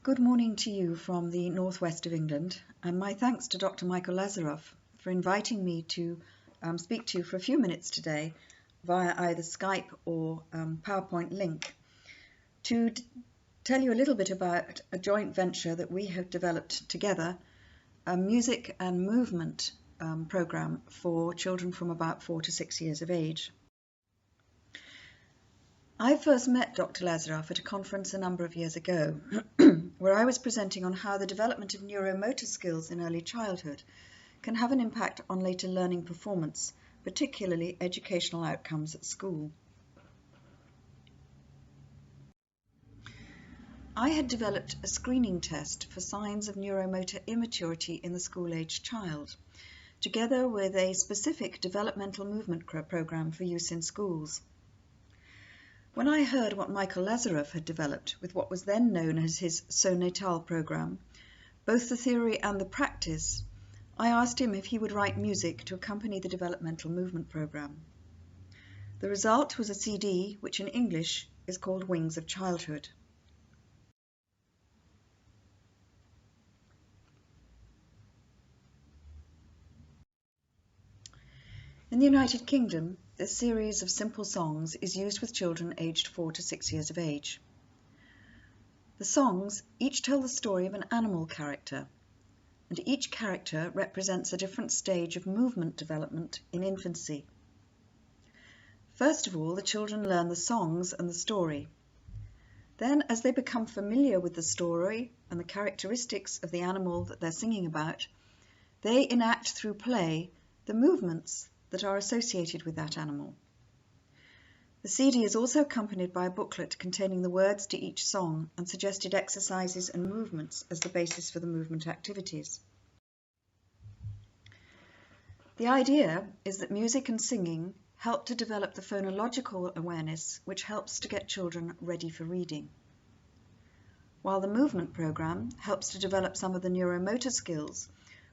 Good morning to you from the northwest of England, and my thanks to Dr. Michael Lazaroff for inviting me to speak to you for a few minutes today via either Skype or PowerPoint link to tell you a little bit about a joint venture that we have developed together, a music and movement program for children from about 4 to 6 years of age. I first met Dr. Lazaroff at a conference a number of years ago, where I was presenting on how the development of neuromotor skills in early childhood can have an impact on later learning performance, particularly educational outcomes at school. I had developed a screening test for signs of neuromotor immaturity in the school-aged child, together with a specific developmental movement program for use in schools. When I heard what Michael Lazaroff had developed with what was then known as his Sonatal program, both the theory and the practice, I asked him if he would write music to accompany the developmental movement program. The result was a CD which in English is called Wings of Childhood. In the United Kingdom, this series of simple songs is used with children aged 4 to 6 years of age. The songs each tell the story of an animal character, and each character represents a different stage of movement development in infancy. First of all, the children learn the songs and the story. Then, as they become familiar with the story and the characteristics of the animal that they're singing about, they enact through play the movements that are associated with that animal. The CD is also accompanied by a booklet containing the words to each song and suggested exercises and movements as the basis for the movement activities. The idea is that music and singing help to develop the phonological awareness which helps to get children ready for reading, while the movement program helps to develop some of the neuromotor skills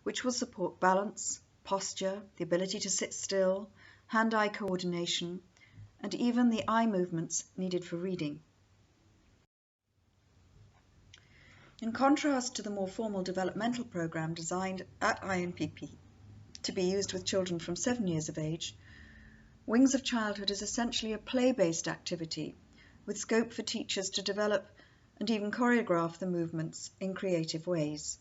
which will support balance, posture, the ability to sit still, hand-eye coordination, and even the eye movements needed for reading. In contrast to the more formal developmental program designed at INPP to be used with children from 7 years of age, Wings of Childhood is essentially a play-based activity with scope for teachers to develop and even choreograph the movements in creative ways.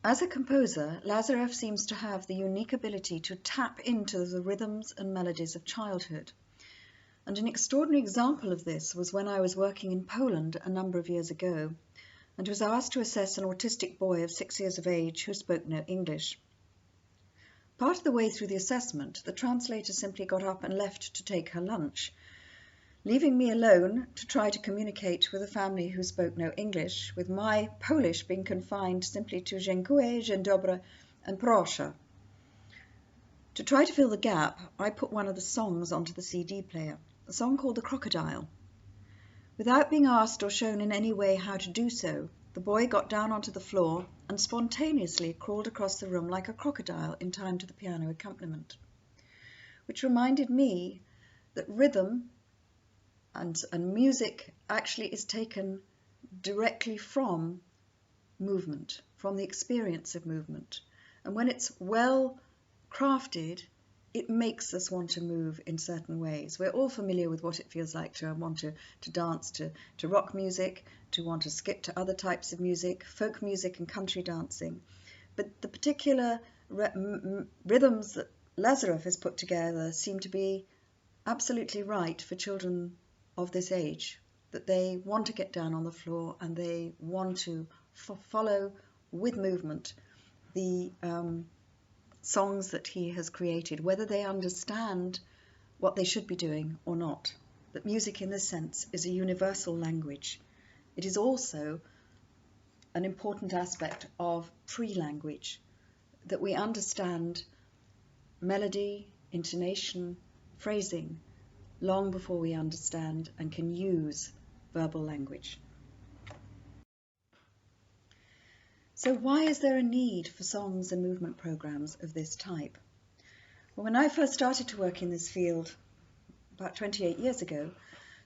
As a composer, Lazaroff seems to have the unique ability to tap into the rhythms and melodies of childhood. And an extraordinary example of this was when I was working in Poland a number of years ago and was asked to assess an autistic boy of 6 years of age who spoke no English. Part of the way through the assessment, the translator simply got up and left to take her lunch, leaving me alone to try to communicate with a family who spoke no English, with my Polish being confined simply to dziękuję, dzień dobry, and proszę. To try to fill the gap, I put one of the songs onto the CD player, a song called The Crocodile. Without being asked or shown in any way how to do so, the boy got down onto the floor and spontaneously crawled across the room like a crocodile in time to the piano accompaniment, which reminded me that rhythm and music actually is taken directly from movement, from the experience of movement. And when it's well crafted, it makes us want to move in certain ways. We're all familiar with what it feels like to want to dance to rock music, to want to skip to other types of music, folk music and country dancing. But the particular rhythms that Lazaroff has put together seem to be absolutely right for children of this age, that they want to get down on the floor and they want to follow with movement the songs that he has created, whether they understand what they should be doing or not. That music in this sense is a universal language. It is also an important aspect of pre-language, that we understand melody, intonation, phrasing, long before we understand and can use verbal language. So why is there a need for songs and movement programs of this type? Well, when I first started to work in this field about 28 years ago,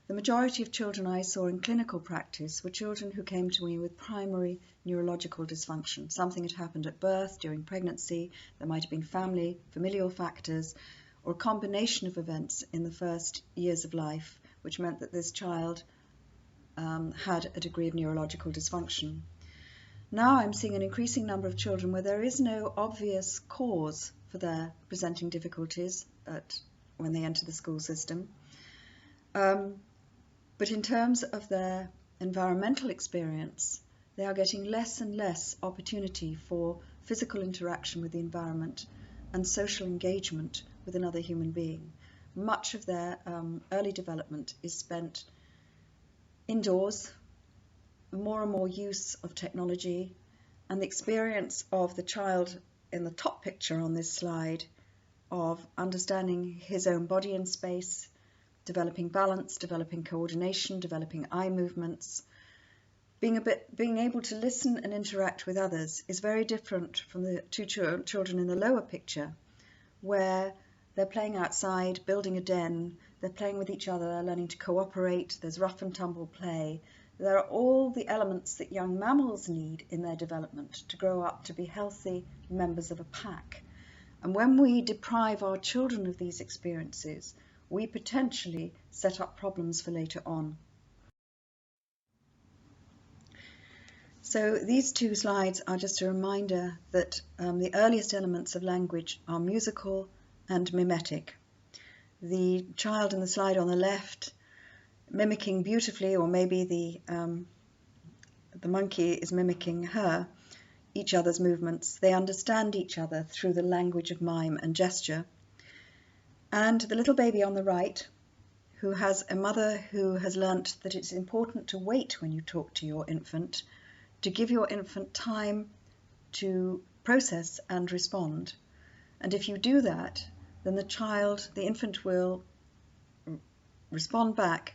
the majority of children I saw in clinical practice were children who came to me with primary neurological dysfunction. Something had happened at birth, during pregnancy, there might have been familial factors, or a combination of events in the first years of life, which meant that this child had a degree of neurological dysfunction. Now I'm seeing an increasing number of children where there is no obvious cause for their presenting difficulties when they enter the school system. But in terms of their environmental experience, they are getting less and less opportunity for physical interaction with the environment and social engagement with another human being. Much of their early development is spent indoors, more and more use of technology, and the experience of the child in the top picture on this slide of understanding his own body in space, developing balance, developing coordination, developing eye movements, being able to listen and interact with others is very different from the two children in the lower picture, where they're playing outside, building a den, they're playing with each other, they're learning to cooperate, there's rough and tumble play. There are all the elements that young mammals need in their development to grow up to be healthy members of a pack. And when we deprive our children of these experiences, we potentially set up problems for later on. So these two slides are just a reminder that the earliest elements of language are musical and mimetic. The child in the slide on the left mimicking beautifully, or maybe the monkey is mimicking each other's movements. They understand each other through the language of mime and gesture. And the little baby on the right, who has a mother who has learnt that it's important to wait when you talk to your infant, to give your infant time to process and respond. And if you do that, then the infant will respond back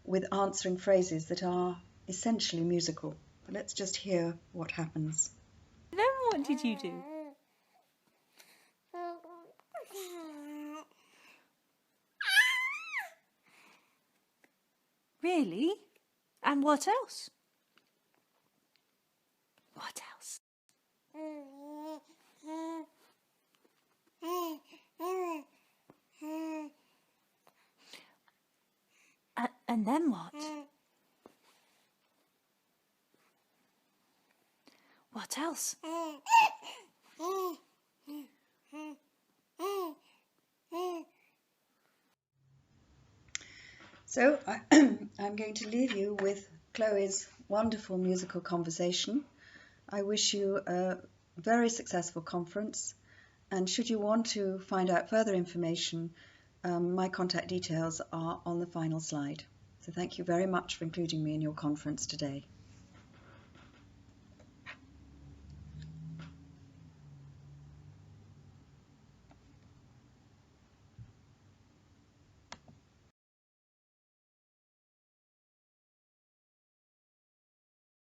with answering phrases that are essentially musical. But let's just hear what happens. Then what did you do? Really? And what else? What else? And then what? What else? So I'm going to leave you with Chloe's wonderful musical conversation. I wish you a very successful conference, and should you want to find out further information, my contact details are on the final slide. So thank you very much for including me in your conference today.